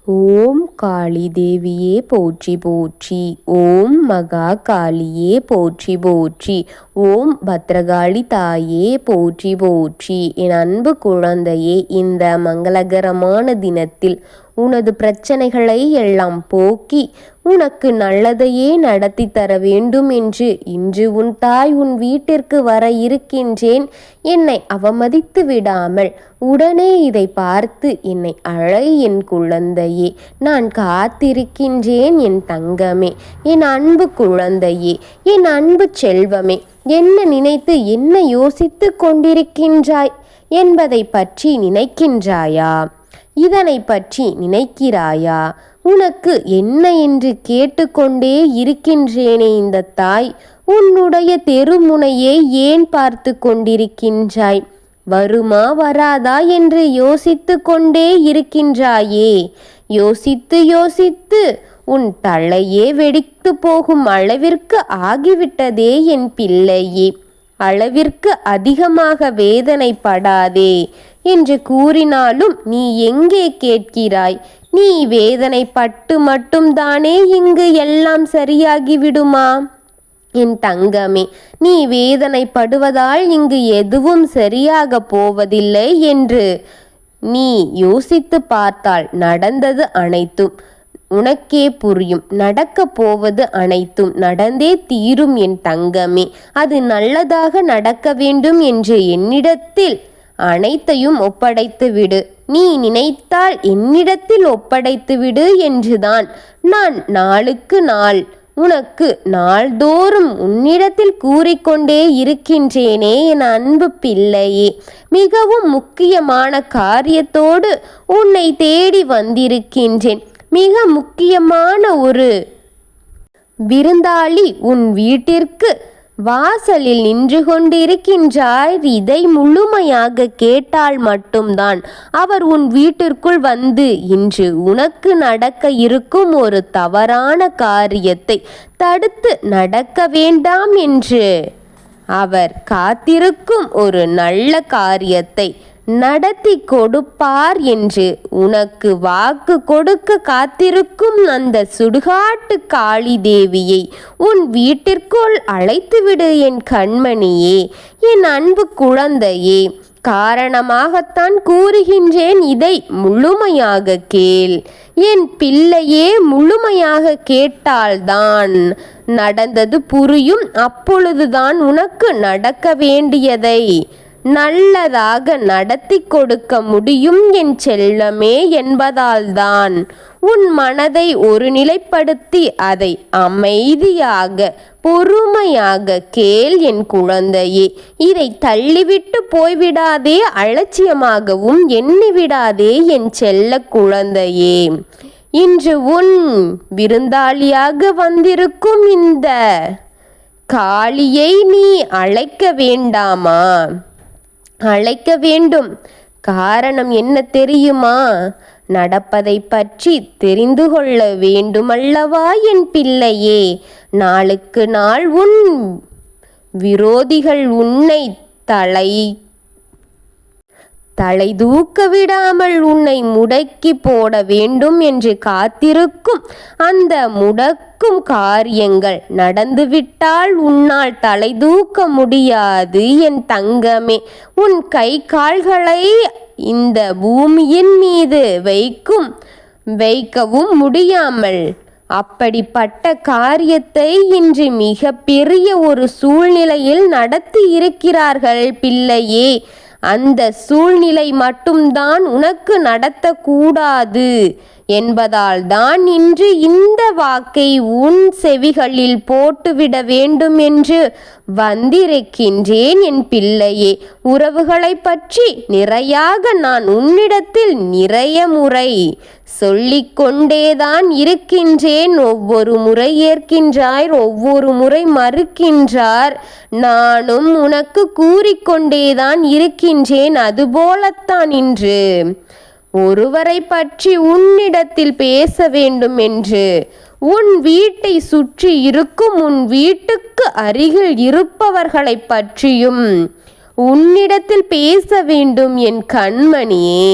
ஓம் காளி தேவியே போற்றி போற்றி. ஓம் மகா காளியே போற்றி போற்றி. ஓம் பத்ரகாளி தாயே போற்றி போற்றி. என் அன்பு குழந்தையே, இந்த மங்களகரமான தினத்தில் உனது பிரச்சனைகளை எல்லாம் போக்கி உனக்கு நல்லதையே நடத்தி தர வேண்டும் என்று இன்று உன் தாய் உன் வீட்டிற்கு வர இருக்கின்றேன். என்னை அவமதித்து விடாமல் உடனே இதை பார்த்து என்னை அழை என் குழந்தையே. நான் காத்திருக்கின்றேன் என் தங்கமே, என் அன்பு குழந்தையே, என் அன்பு செல்வமே. என்ன நினைத்து என்ன யோசித்து கொண்டிருக்கின்றாய் என்பதை பற்றி நினைக்கின்றாயா? இதனை பற்றி நினைக்கிறாயா? உனக்கு என்ன என்று கேட்டுக்கொண்டே இருக்கின்றேனே இந்த தாய், உன்னுடைய தெருமுனையை ஏன் பார்த்து கொண்டிருக்கின்றாய்? வருமா வராதா என்று யோசித்து கொண்டே இருக்கின்றாயே. யோசித்து யோசித்து உன் தலையே வெடித்து போகும் அளவிற்கு ஆகிவிட்டதே என் பிள்ளையே. அளவிற்கு அதிகமாக வேதனைப்படாதே என்று கூறினாலும் நீ எங்கே கேட்கிறாய்? நீ வேதனைப்பட்டு மட்டும்தானே இங்கு எல்லாம் சரியாகிவிடுமா? என் தங்கமே, நீ வேதனைப்படுவதால் இங்கு எதுவும் சரியாக போவதில்லை என்று நீ யோசித்து பார்த்தால் நடந்தது அனைத்தும் உனக்கே புரியும். நடக்க போவது அனைத்தும் நடந்தே தீரும் என் தங்கமே. அது நல்லதாக நடக்க வேண்டும் என்று என்னிடத்தில் அனைத்தையும் ஒப்படைத்து விடு. நீ நினைத்தால் என்னிடத்தில் ஒப்படைத்து விடு என்றுதான் நான் நாளுக்கு நாள் உனக்கு நாள்தோறும் உன்னிடத்தில் கூறிக்கொண்டே இருக்கின்றேனே என் அன்பு பிள்ளையே. மிகவும் முக்கியமான காரியத்தோடு உன்னை தேடி வந்திருக்கின்றேன். மிக முக்கியமான ஒரு விருந்தாளி உன் வீட்டிற்கு வாசலில் நின்று கொண்டிருக்கின்றார். இதை முழுமையாக கேட்டால் மட்டும்தான் அவர் உன் வீட்டிற்குள் வந்து இன்று உனக்கு நடக்க இருக்கும் ஒரு தவறான காரியத்தை தடுத்து நடக்க வேண்டாம் என்று அவர் காத்திருக்கும் ஒரு நல்ல காரியத்தை நடத்தி கொடுப்பார் என்று உனக்கு வாக்கு கொடுக்க காத்திருக்கும் அந்த சுடுகாட்டு காளி தேவியை உன் வீட்டிற்குள் அழைத்துவிடு என் கண்மணியே, என் அன்பு குழந்தையே. காரணமாகத்தான் கூறுகின்றேன், இதை முழுமையாக கேள் என் பிள்ளையே. முழுமையாக கேட்டால்தான் நடந்தது புரியும். அப்பொழுதுதான் உனக்கு நடக்க வேண்டியதை நல்லதாக நடத்தி கொடுக்க முடியும் என் செல்லமே. என்பதால்தான் உன் மனதை ஒருநிலைப்படுத்தி அதை அமைதியாக பொறுமையாக கேள் என் குழந்தையே. இதை தள்ளிவிட்டு போய்விடாதே, அலட்சியமாகவும் எண்ணிவிடாதே என் செல்ல குழந்தையே. இன்று உன் விருந்தாளியாக வந்திருக்கும் இந்த காளியை நீ அழைக்க வேண்டாமா? அழைக்க வேண்டும். காரணம் என்ன தெரியுமா? நடப்பதை பற்றி தெரிந்து கொள்ள வேண்டுமல்லவா என் பிள்ளையே. நாளுக்கு நாள் உன் விரோதிகள் உன்னை தலை தூக்க விடாமல் உன்னை முடக்கி போட வேண்டும் என்று காத்திருக்கும் அந்த முடக்கும் காரியங்கள் நடந்துவிட்டால் உன்னால் தலை தூக்க முடியாது என் தங்கமே. உன் கை கால்களை இந்த பூமியின் மீது வைக்கவும் முடியாமல் அப்படிப்பட்ட காரியத்தை இன்று மிக பெரிய ஒரு சூழ்நிலையில் நடத்தி இருக்கிறார்கள் பிள்ளையே. அந்த சூழ்நிலை மட்டும்தான் உனக்கு நடத்தக்கூடாது என்பதால் தான் இன்று இந்த வாக்கை உன் செவிகளில் போட்டுவிட வேண்டும் என்று வந்திருக்கின்றேன் என் பிள்ளையே. உறவுகளை பற்றி நிறையாக நான் உன்னிடத்தில் நிறைய முறை சொல்லிக்கொண்டேதான் இருக்கின்றேன். ஒவ்வொரு முறை ஏற்கின்றாய், ஒவ்வொரு முறை மறுக்கின்றார். நானும் உனக்கு கூறிக்கொண்டேதான் இருக்கின்றேன். அதுபோலத்தான் இன்று ஒருவரை பற்றி உன்னிடத்தில் பேச வேண்டும் என்று உன் வீட்டை சுற்றி இருக்கும் உன் வீட்டுக்கு அருகில் இருப்பவர்களை பற்றியும் உன்னிடத்தில் பேச வேண்டும் என் கண்மணியே.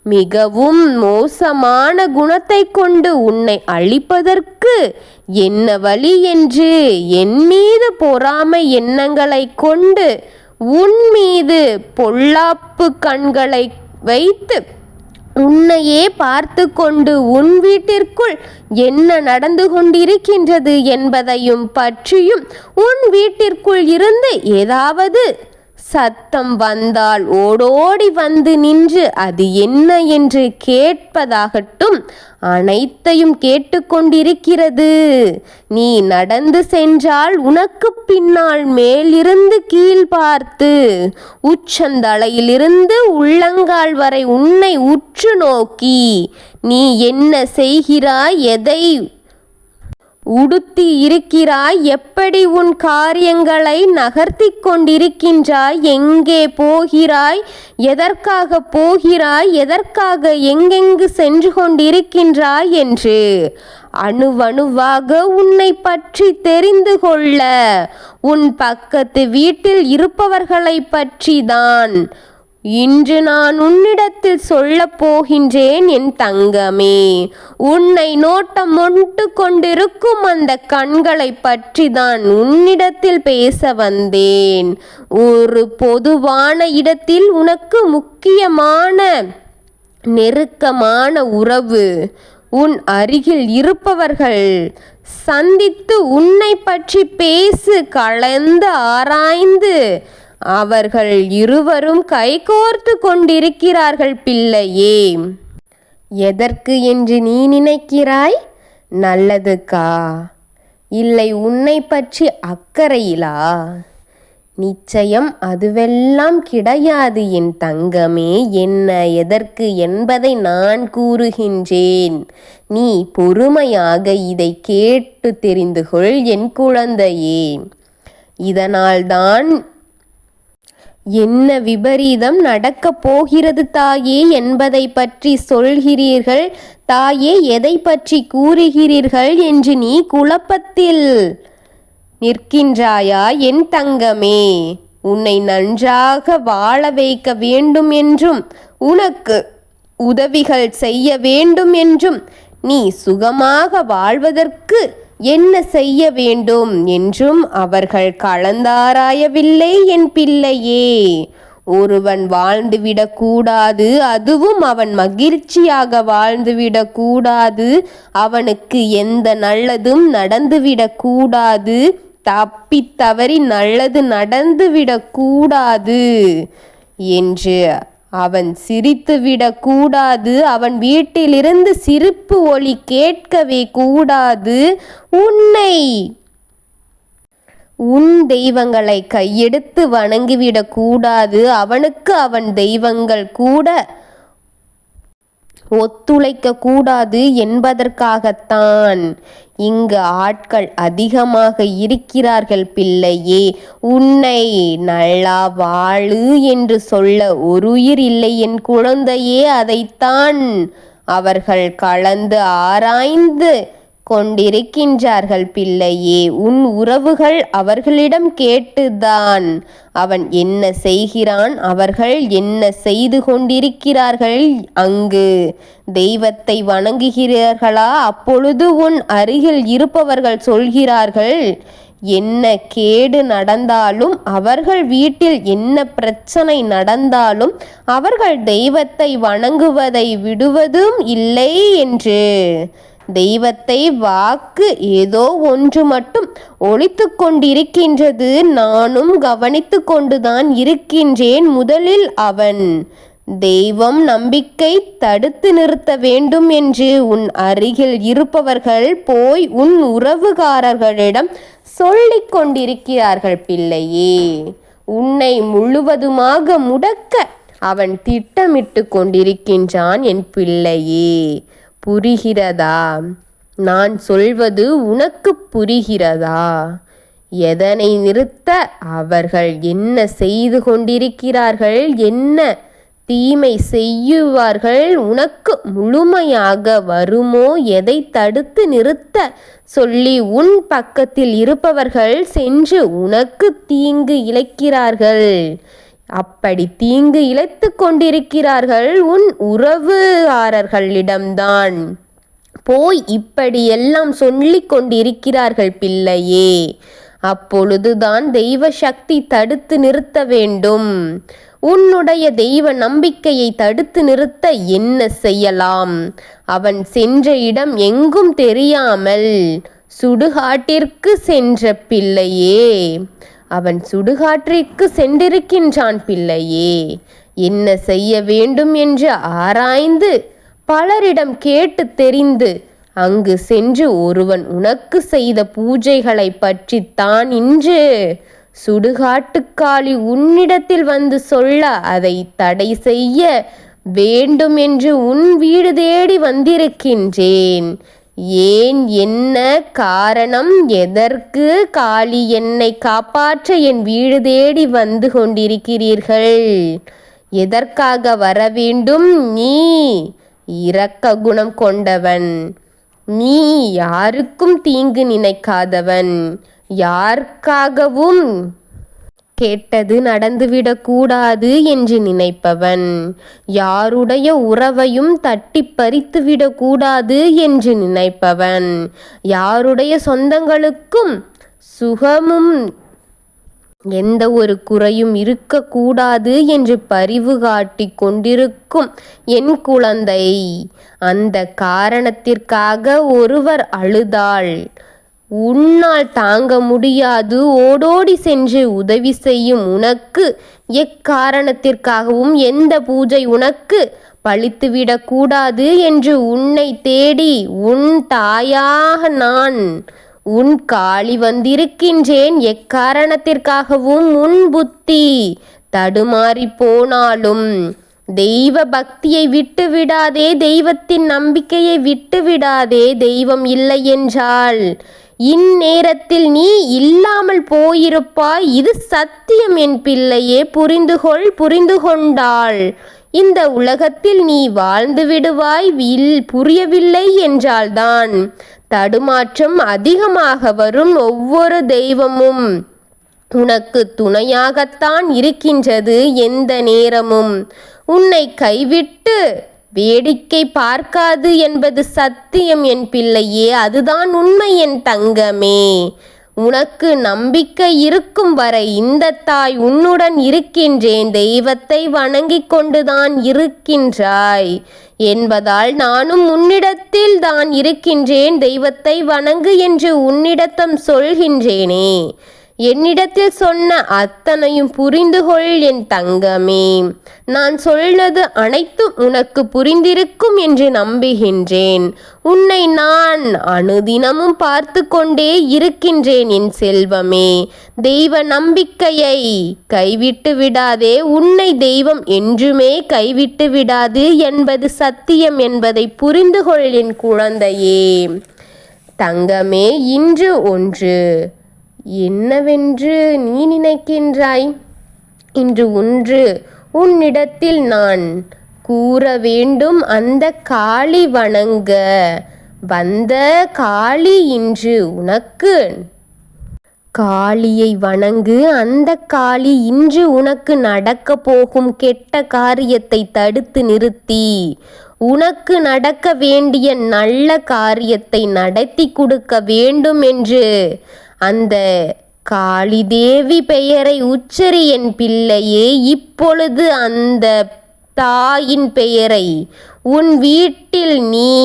மிகவும் மோசமான குணத்தை கொண்டு உன்னை அழிப்பதற்கு என்ன வழி என்று என் மீது பொறாமை எண்ணங்களை கொண்டு உன் மீது பொல்லாப்பு கண்களை வைத்து உன்னையே பார்த்து கொண்டு உன் வீட்டிற்குள் என்ன நடந்து கொண்டிருக்கின்றது என்பதையும் பற்றியும் உன் வீட்டிற்குள் இருந்து ஏதாவது சத்தம் வந்தால் ஓடோடி வந்து நின்று அது என்ன என்று கேட்பதாகட்டும், அனைத்தையும் கேட்டுக்கொண்டிருக்கிறது. நீ நடந்து சென்றால் உனக்கு பின்னால் மேலிருந்து கீழ் பார்த்து உச்சந்தலையிலிருந்து உள்ளங்கால் வரை உன்னை உற்று நோக்கி நீ என்ன செய்கிறாய், எதை உடுத்தி இருக்கிறாய், எப்படி உன் காரியங்களை நகர்த்தி கொண்டிருக்கின்றாய், எங்கே போகிறாய், எதற்காக போகிறாய், எதற்காக எங்கெங்கு சென்று கொண்டிருக்கின்றாய் என்று அணுவணுவாக உன்னை பற்றி தெரிந்து கொள்ள உன் பக்கத்து வீட்டில் இருப்பவர்களை பற்றி தான் இன்று நான் உன்னிடத்தில் சொல்லப் போகின்றேன். என் தங்கமே, உன்னை நோட்டம் மொண்டு கொண்டிருக்கும் அந்த கண்களை பற்றி தான் உன்னிடத்தில் பேச வந்தேன். ஒரு பொதுவான இடத்தில் உனக்கு முக்கியமான நெருக்கமான உறவு உன் அருகில் இருப்பவர்கள் சந்தித்து உன்னை பற்றி பேசு, கலந்து ஆராய்ந்து அவர்கள் இருவரும் கைகோர்த்து கொண்டிருக்கிறார்கள் பிள்ளையே. எதற்கு என்று நீ நினைக்கிறாய்? நல்லதுக்கா, இல்லை உன்னை பற்றி அக்கறையிலா? நிச்சயம் அதுவெல்லாம் கிடையாது என் தங்கமே. என்ன எதற்கு என்பதை நான் கூறுகின்றேன். நீ பொறுமையாக இதை கேட்டு தெரிந்து கொள் என் குழந்தையே. இதனால்தான் என்ன விபரீதம் நடக்கப் போகிறது தாயே என்பதை பற்றி சொல்கிறீர்கள், தாயே எதை பற்றி கூறுகிறீர்கள் என்று நீ குழப்பத்தில் நிற்கின்றாயா என் தங்கமே? உன்னை நன்றாக வாழ வைக்க வேண்டும் என்றும் உனக்கு உதவிகள் செய்ய வேண்டும் என்றும் நீ சுகமாக வாழ்வதற்கு என்ன செய்ய வேண்டும் என்றும் அவர்கள் கலந்தாராயவில்லை என் பிள்ளையே. ஒருவன் வாழ்ந்துவிடக்கூடாது, அதுவும் அவன் மகிழ்ச்சியாக வாழ்ந்துவிடக்கூடாது, அவனுக்கு எந்த நல்லதும் நடந்துவிடக்கூடாது, தப்பித் தவறி நல்லது நடந்துவிடக்கூடாது என்று அவன் சிரித்துவிடக்கூடாது, அவன் வீட்டிலிருந்து சிரிப்பு ஒலி கேட்கவே கூடாது. உன் தெய்வங்களை கையெடுத்து வணங்கிவிடக்கூடாது, அவனுக்கு அவன் தெய்வங்கள் கூட ஒத்துழைக்க கூடாது என்பதற்காகத்தான் இங்கு ஆட்கள் அதிகமாக இருக்கிறார்கள் பிள்ளையே. உன்னை நல்லா வாழு என்று சொல்ல ஒரு உயிர் இல்லை என் குழந்தையே. அதைத்தான் அவர்கள் கலந்து ஆராய்ந்து கொண்டிருக்கின்றார்கள் பிள்ளையே. உன் உறவுகள் அவர்களிடம் கேட்டுதான் அவன் என்ன செய்கிறான், அவர்கள் என்ன செய்து கொண்டிருக்கிறார்கள், அங்கு தெய்வத்தை வணங்குகிறார்களா? அப்பொழுது உன் அருகில் இருப்பவர்கள் சொல்கிறார்கள், என்ன கேடு நடந்தாலும் அவர்கள் வீட்டில் என்ன பிரச்சனை நடந்தாலும் அவர்கள் தெய்வத்தை வணங்குவதை விடுவதும் இல்லை என்று. தெய்வத்தை வாக்கு ஏதோ ஒன்று மட்டும் ஒலித்து கொண்டிருக்கின்றது. நானும் கவனித்து கொண்டுதான் இருக்கின்றேன். முதலில் அவன் தெய்வம் நம்பிக்கை தடுத்து நிறுத்த வேண்டும் என்று உன் அருகில் இருப்பவர்கள் போய் உன் உறவுகாரர்களிடம் சொல்லிக் கொண்டிருக்கிறார்கள் பிள்ளையே. உன்னை முழுவதுமாக முடக்க அவன் திட்டமிட்டு கொண்டிருக்கின்றான் என் பிள்ளையே. புரிகிறதா? நான் சொல்வது உனக்கு புரிகிறதா? எதனை நிறுத்த அவர்கள் என்ன செய்து கொண்டிருக்கிறார்கள், என்ன தீமை செய்யுவார்கள், உனக்கு முழுமையாக வருமோ, எதை தடுத்து நிறுத்த சொல்லி உன் பக்கத்தில் இருப்பவர்கள் சென்று உனக்கு தீங்கு இழைக்கிறார்கள் அப்படி தீங்கு இழைத்து கொண்டிருக்கிறார்கள் உன் உறவுகாரர்களிடம்தான். போய் இப்படியெல்லாம் சொல்லிக் கொண்டிருக்கிறார்கள் பிள்ளையே. அப்பொழுதுதான் தெய்வ சக்தி தடுத்து நிறுத்த வேண்டும். உன்னுடைய தெய்வ நம்பிக்கையை தடுத்து நிறுத்த என்ன செய்யலாம்? அவன் சென்ற இடம் எங்கும் தெரியாமல் சுடுகாட்டிற்கு சென்ற பிள்ளையே. அவன் சுடுகாட்டிற்கு சென்றிருக்கின்றான் பிள்ளையே. என்ன செய்ய வேண்டும் என்று ஆராய்ந்து பலரிடம் கேட்டு தெரிந்து அங்கு சென்று ஒருவன் உனக்கு செய்த பூஜைகளை பற்றித்தான் இன்று சுடுகாட்டுக்காளி உன்னிடத்தில் வந்து சொல்ல அதை தடை செய்ய வேண்டும் என்று உன் வீடு தேடி வந்திருக்கின்றேன். ஏன், என்ன காரணம்? எதற்கு காளி என்னை காப்பாற்ற என் வீடு தேடி வந்து கொண்டிருக்கிறீர்கள்? எதற்காக வர வேண்டும்? நீ இரக்க குணம் கொண்டவன். நீ யாருக்கும் தீங்கு நினைக்காதவன். யாருக்காகவும் கேட்டது நடந்துவிடக்கூடாது என்று நினைப்பவன். யாருடைய உறவையும் தட்டி பறித்துவிடக்கூடாது என்று நினைப்பவன். யாருடைய சொந்தங்களுக்கும் சுகமும் எந்த ஒரு குறையும் இருக்கக்கூடாது என்று பரிவு காட்டி கொண்டிருக்கும் என் குழந்தை. அந்த காரணத்திற்காக ஒருவர் அழுதாள். உன்னால் தாங்க முடியாது ஓடோடி சென்று உதவி செய்யும் உனக்கு எக்காரணத்திற்காகவும் எந்த பூஜை உனக்கு பழித்துவிடக்கூடாது என்று உன்னை தேடி உன் தாயாக நான் உன் காளி வந்திருக்கின்றேன். எக்காரணத்திற்காகவும் உன் புத்தி தடுமாறி போனாலும் தெய்வ பக்தியை விட்டு விடாதே. தெய்வத்தின் நம்பிக்கையை விட்டு விடாதே. தெய்வம் இல்லை என்றால் இந்நேரத்தில் நீ இல்லாமல் போயிருப்பாய். இது சத்தியம் என் பிள்ளையே. புரிந்து கொண்டாள் இந்த உலகத்தில் நீ வாழ்ந்து விடுவாய். புரியவில்லை என்றால்தான் தடுமாற்றம் அதிகமாக வரும். ஒவ்வொரு தெய்வமும் உனக்கு துணையாகத்தான் இருக்கின்றது. எந்த நேரமும் உன்னை கைவிட்டு வேடிக்கை பார்க்காது என்பது சத்தியம் என் பிள்ளையே. அதுதான் உண்மை என் தங்கமே. உனக்கு நம்பிக்கை இருக்கும் வரை இந்த தாய் உன்னுடன் இருக்கின்றேன். தெய்வத்தை வணங்கிக் கொண்டுதான் இருக்கின்றாய் என்பதால் நானும் உன்னிடத்தில் தான் இருக்கின்றேன். தெய்வத்தை வணங்கு என்று உன்னிடத்தம் சொல்கின்றேனே. என்னிடத்தில் சொன்ன அத்தனையும் புரிந்து கொள் என் தங்கமே. நான் சொன்னது அனைத்தும் உனக்கு புரிந்திருக்கும் என்று நம்புகின்றேன். உன்னை நான் அனுதினமும் பார்த்து கொண்டே இருக்கின்றேன் என் செல்வமே. தெய்வ நம்பிக்கையை கைவிட்டு விடாதே. உன்னை தெய்வம் என்றுமே கைவிட்டு விடாது என்பது சத்தியம் என்பதை புரிந்து கொள் என் குழந்தையே. தங்கமே, இன்று ஒன்று என்னவென்று நீ நினைக்கின்றாய்? இன்று ஒன்று உன்னிடத்தில் நான் கூற வேண்டும். அந்த காளி வணங்க வந்த காளி இன்று உனக்கு காளியை வணங்கு. அந்த காளி இன்று உனக்கு நடக்க போகும் கெட்ட காரியத்தை தடுத்து நிறுத்தி உனக்கு நடக்க வேண்டிய நல்ல காரியத்தை நடத்தி கொடுக்க வேண்டும் என்று அந்த காளி தேவி பெயரை உச்சரி என் பிள்ளையே. இப்பொழுது அந்த தாயின் பெயரை உன் வீட்டில் நீ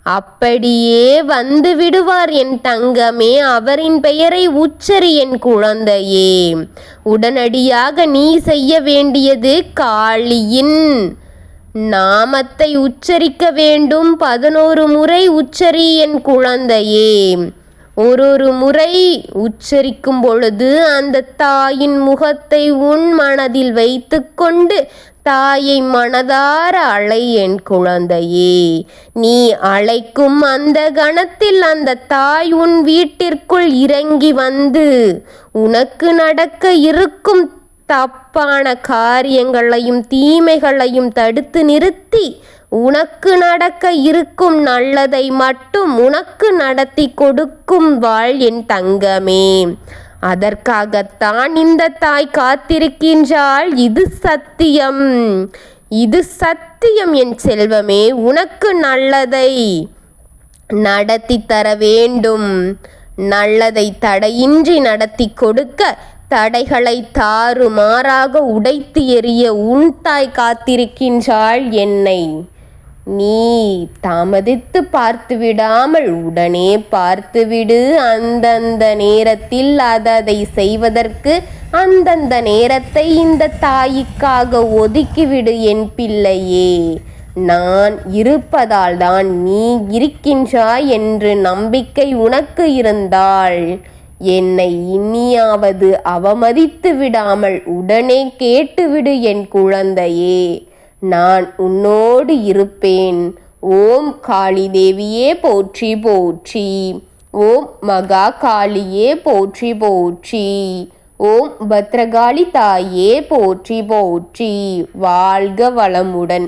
அப்படியே வந்து விடுவார் என் தங்கமே. அவரின் பெயரை உச்சரி என் குழந்தையே. உடனடியாக நீ செய்ய வேண்டியது காளியின் நாமத்தை உச்சரிக்க வேண்டும். 11 முறை உச்சரி என் குழந்தையே. ஒரு முறை உச்சரிக்கும் பொழுது அந்த தாயின் முகத்தை உன் மனதில் வைத்து கொண்டு தாயை மனதார அழை என் குழந்தையே. நீ அழைக்கும் அந்த கணத்தில் அந்த தாய் உன் வீட்டிற்குள் இறங்கி வந்து உனக்கு நடக்க இருக்கும் தப்பான காரியங்களையும் தீமைகளையும் தடுத்து நிறுத்தி உனக்கு நடக்க இருக்கும் நல்லதை மட்டும் உனக்கு நடத்தி கொடுக்கும் வாழ் என் தங்கமே. அதற்காகத்தான் இந்த தாய் காத்திருக்கின்றாள். இது சத்தியம், இது சத்தியம் என் செல்வமே. உனக்கு நல்லதை நடத்தி தர வேண்டும். நல்லதை தடையின்றி நடத்தி கொடுக்க, தடைகளை தாறுமாறாக உடைத்து எறிய உன் தாய் காத்திருக்கின்றாள் என்னை. நீ தாமதித்து பார்த்து விடாமல் உடனே பார்த்துவிடு. அந்தந்த நேரத்தில் அதை செய்வதற்கு அந்தந்த நேரத்தை இந்த தாய்க்காக ஒதுக்கிவிடு என் பிள்ளையே. நான் இருப்பதால் தான் நீ இருக்கின்றாய் என்று நம்பிக்கை உனக்கு இருந்தால் என்னை இனியாவது அவமதித்து விடாமல் உடனே கேட்டுவிடு என் குழந்தையே. நான் உன்னோடு இருப்பேன். ஓம் காளி தேவியே போற்றி போற்றி. ஓம் மகா காளியே போற்றி போற்றி. ஓம் பத்ரகாளி தாயே போற்றி போற்றி. வாழ்க வளமுடன்.